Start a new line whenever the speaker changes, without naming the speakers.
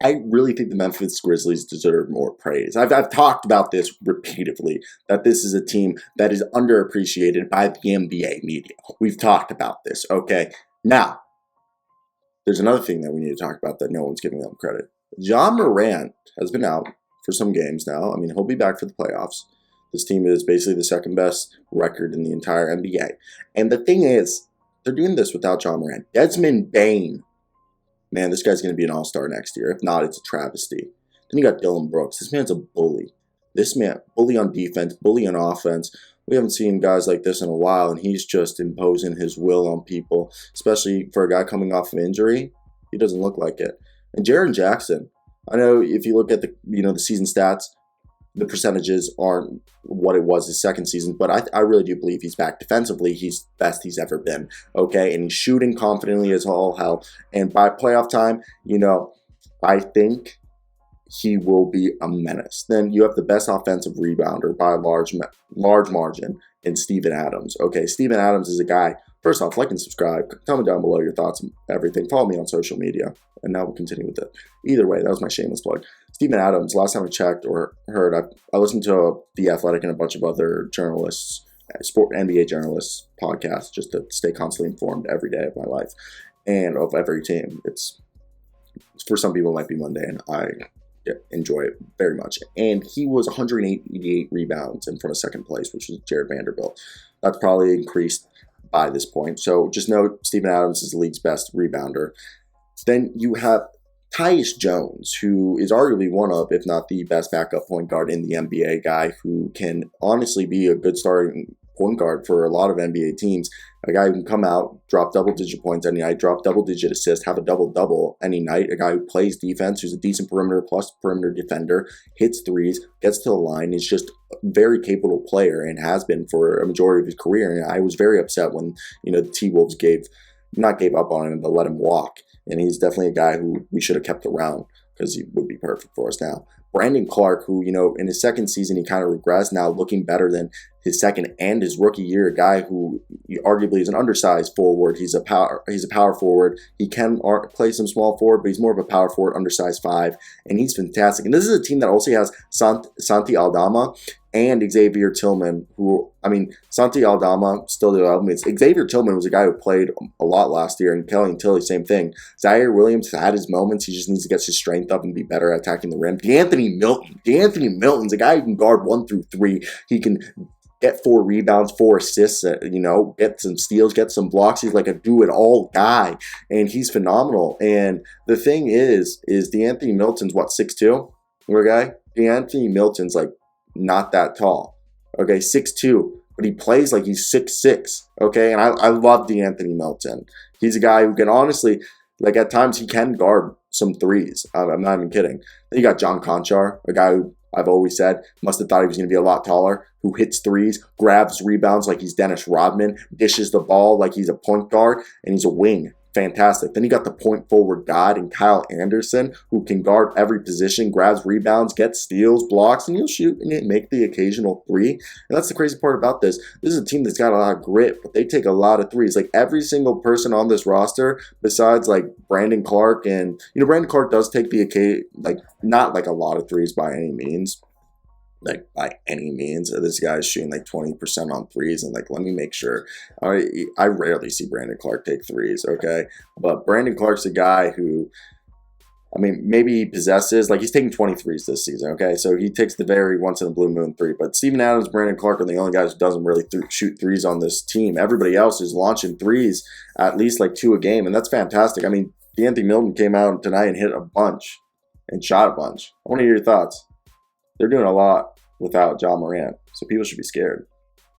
I really think the Memphis Grizzlies deserve more praise. I've talked about this repeatedly, that this is a team that is underappreciated by the NBA media. We've talked about this, okay? Now, there's another thing that we need to talk about that no one's giving them credit. Ja Morant has been out for some games now. I mean, he'll be back for the playoffs. This team is basically the second best record in the entire NBA. And the thing is, they're doing this without Ja Morant. Desmond Bane. Man, this guy's going to be an all-star next year. If not, it's a travesty. Then you got Dillon Brooks. This man's a bully. This man, bully on defense, bully on offense. We haven't seen guys like this in a while, and he's just imposing his will on people, especially for a guy coming off of injury. He doesn't look like it. And Jaren Jackson, I know if you look at the season stats, the percentages aren't what it was his second season, but I really do believe he's back defensively. He's best he's ever been, okay? And he's shooting confidently as all hell. And by playoff time, I think he will be a menace. Then you have the best offensive rebounder by a large margin in Steven Adams. Okay, Steven Adams is a guy, first off, like and subscribe. Tell me down below your thoughts on everything. Follow me on social media. And now we'll continue with it. Either way, that was my shameless plug. Steven Adams, last time I checked or heard, I listened to The Athletic and a bunch of other journalists, NBA journalists podcasts, just to stay constantly informed every day of my life and of every team. It's for some people it might be mundane. I enjoy it very much. And he was 188 rebounds in front of second place, which was Jared Vanderbilt. That's probably increased by this point. So just know Steven Adams is the league's best rebounder. Then you have Tyus Jones, who is arguably one of, if not the best backup point guard in the NBA, guy who can honestly be a good starting point guard for a lot of NBA teams. A guy who can come out, drop double-digit points any night, drop double-digit assists, have a double-double any night. A guy who plays defense, who's a decent perimeter plus perimeter defender, hits threes, gets to the line, is just a very capable player and has been for a majority of his career. And I was very upset when, the T-Wolves gave up on him, but let him walk. And he's definitely a guy who we should have kept around because he would be perfect for us now. Brandon Clark, who, in his second season, he kind of regressed, now looking better than his second and his rookie year. A guy who arguably is an undersized forward. He's a power forward. He can play some small forward, but he's more of a power forward, undersized five, and he's fantastic. And this is a team that also has Santi Aldama and Xavier Tillman, Santi Aldama, still development. Xavier Tillman was a guy who played a lot last year, and Kelly and Tilly, same thing. Zaire Williams had his moments. He just needs to get his strength up and be better at attacking the rim. D'Anthony Milton's a guy who can guard 1 through 3. He can get 4 rebounds, 4 assists, get some steals, get some blocks. He's like a do-it-all guy, and he's phenomenal. And the thing is D'Anthony Milton's, 6'2"? We're a guy? D'Anthony Milton's, not that tall, okay, 6'2", but he plays like he's 6'6", okay, and I love D'Anthony Milton. He's a guy who can honestly, at times he can guard some threes. I'm not even kidding. Then you got John Conchar, a guy who I've always said must have thought he was going to be a lot taller, who hits threes, grabs rebounds like he's Dennis Rodman, dishes the ball like he's a point guard, and he's a wing. Fantastic. Then you got the point forward god in Kyle Anderson, who can guard every position, grabs rebounds, gets steals, blocks, and he'll shoot and make the occasional 3. And that's the crazy part about this. This is a team that's got a lot of grit, but they take a lot of threes. Every single person on this roster, besides Brandon Clark, and Brandon Clark does take the occasion, not a lot of threes by any means. By any means. This guy's shooting 20% on threes, and let me make sure. I rarely see Brandon Clark take threes, okay? But Brandon Clark's a guy who, maybe he possesses, he's taking 23s this season, okay? So he takes the very once in a blue moon 3. But Steven Adams, Brandon Clark are the only guys who doesn't really shoot threes on this team. Everybody else is launching threes, at least 2 a game, and that's fantastic. D'Anthony Milton came out tonight and hit a bunch and shot a bunch. I want to hear your thoughts. They're doing a lot without Ja Morant, so people should be scared.